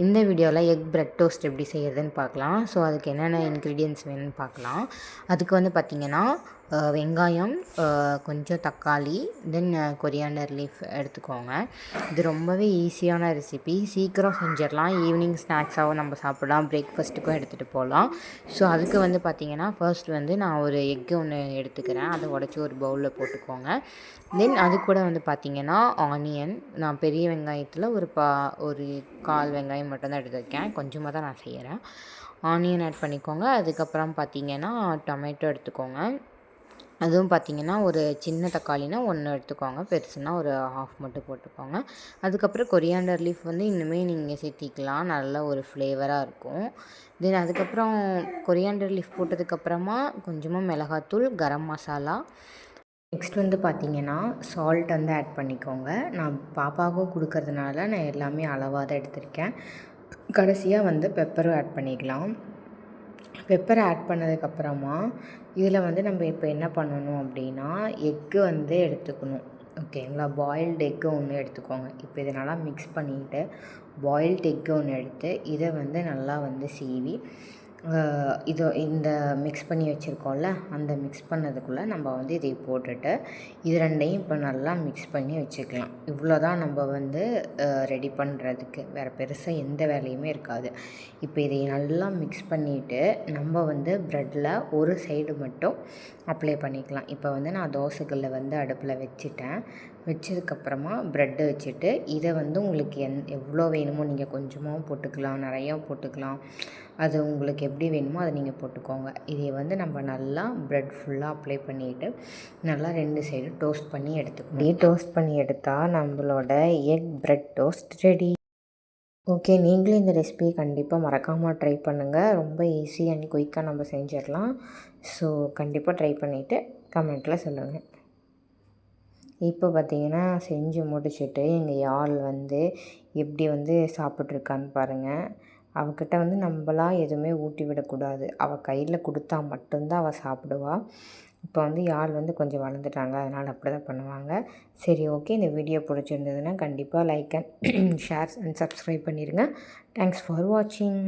இந்த வீடியோவில் egg bread toast எப்படி செய்கிறதுன்னு பார்க்கலாம். ஸோ அதுக்கு என்னென்ன இன்க்ரீடியன்ட்ஸ் வேணும்னு பார்க்கலாம். அதுக்கு வந்து பார்த்திங்கன்னா வெங்காயம், கொஞ்சம் தக்காளி, தென் கொரியாண்டர் லீஃப் எடுத்துக்கோங்க. இது ரொம்பவே ஈஸியான ரெசிபி, சீக்கிரம் செஞ்சிடலாம். ஈவினிங் ஸ்நாக்ஸாகவும் நம்ம சாப்பிடலாம், பிரேக்ஃபாஸ்ட்டுக்கும் எடுத்துகிட்டு போகலாம். ஸோ அதுக்கு வந்து பார்த்திங்கன்னா ஃபர்ஸ்ட் வந்து நான் ஒரு எக்கு ஒன்று எடுத்துக்கிறேன். அதை உடச்சி ஒரு பவுலில் போட்டுக்கோங்க. தென் அது கூட வந்து பார்த்திங்கன்னா ஆனியன், நான் பெரிய வெங்காயத்தில் ஒரு 1/4 வெங்காயம் மட்டும்தான் எடுத்துருக்கேன், கொஞ்சமாக தான் நான் செய்கிறேன். ஆனியன் ஆட் பண்ணிக்கோங்க. அதுக்கப்புறம் பார்த்திங்கன்னா டொமேட்டோ எடுத்துக்கோங்க. அதுவும் பார்த்திங்கன்னா ஒரு சின்ன தக்காளினா 1 எடுத்துக்கோங்க, பெருசுனா ஒரு 1/2 மட்டும் போட்டுக்கோங்க. அதுக்கப்புறம் கொரியாண்டர் லீஃப் வந்து இன்னுமே நீங்கள் சேர்த்திக்கலாம், நல்ல ஒரு ஃப்ளேவராக இருக்கும். தென் அதுக்கப்புறம் கொரியாண்டர் லீஃப் போட்டதுக்கப்புறமா கொஞ்சமாக மிளகாத்தூள், கரம் மசாலா, நெக்ஸ்ட் வந்து பார்த்திங்கன்னா சால்ட் வந்து ஆட் பண்ணிக்கோங்க. நான் பாப்பாவுக்கும் கொடுக்கறதுனால நான் எல்லாமே அளவாக தான் எடுத்திருக்கேன். கடைசியாக வந்து பெப்பரும் ஆட் பண்ணிக்கலாம். பெப்பரை ஆட் பண்ணதுக்கப்புறமா இதில் வந்து நம்ம இப்போ என்ன பண்ணணும் அப்படின்னா எக்கு வந்து எடுத்துக்கணும். ஓகேங்களா, பாயில்டு எக்கு ஒன்று எடுத்துக்கோங்க. இப்போ இதை நல்லா மிக்ஸ் பண்ணிவிட்டு பாயில்டு எக்கு ஒன்று எடுத்து இதை வந்து நல்லா வந்து சீவி இந்த மிக்ஸ் பண்ணி வச்சுருக்கோம்ல, அந்த மிக்ஸ் பண்ணதுக்குள்ளே நம்ம வந்து இதை போட்டுட்டு இது ரெண்டையும் இப்போ நல்லா மிக்ஸ் பண்ணி வச்சுக்கலாம். இவ்வளோ தான் நம்ம வந்து ரெடி பண்ணுறதுக்கு, வேறு பெருசாக எந்த வேலையுமே இருக்காது. இப்போ இதை நல்லா மிக்ஸ் பண்ணிவிட்டு நம்ம வந்து ப்ரெட்டில் ஒரு சைடு மட்டும் அப்ளை பண்ணிக்கலாம். இப்போ வந்து நான் தோசைக்கல்லை வந்து அடுப்பில் வச்சதுக்கப்புறமா ப்ரெட்டை வச்சுட்டு இதை வந்து உங்களுக்கு எவ்வளோ வேணுமோ நீங்கள் கொஞ்சமாக போட்டுக்கலாம், நிறையா போட்டுக்கலாம். அது உங்களுக்கு எப்படி வேணுமோ அதை நீங்கள் போட்டுக்கோங்க. இதை வந்து நம்ம நல்லா ப்ரெட் ஃபுல்லாக அப்ளை பண்ணிவிட்டு நல்லா 2 சைடு டோஸ்ட் பண்ணி எடுத்துக்கணும். டோஸ்ட் பண்ணி எடுத்தால் நம்மளோட egg bread toast ready. Okay, நீங்களும் இந்த ரெசிபியை கண்டிப்பாக மறக்காமல் ட்ரை பண்ணுங்கள். ரொம்ப ஈஸி அண்ட் குயிக்காக நம்ம செஞ்சிடலாம். ஸோ கண்டிப்பாக ட்ரை பண்ணிவிட்டு கமெண்ட்டில் சொல்லுங்கள். இப்போ பார்த்திங்கன்னா செஞ்சு முடிச்சுட்டு எங்கள் யாழ் வந்து எப்படி வந்து சாப்பிட்ருக்கான்னு பாருங்கள். அவகிட்ட வந்து நம்மளாம் எதுவுமே ஊட்டி விடக்கூடாது, அவள் கையில் கொடுத்தா மட்டும்தான் அவள் சாப்பிடுவாள். இப்போ வந்து யாழ் வந்து கொஞ்சம் வளர்ந்துட்டாங்க, அதனால் அப்படி தான் பண்ணுவாங்க. சரி, ஓகே, இந்த வீடியோ பிடிச்சிருந்ததுன்னா கண்டிப்பாக like and share and subscribe பண்ணிடுங்க. தேங்க்ஸ் ஃபார் வாட்சிங்.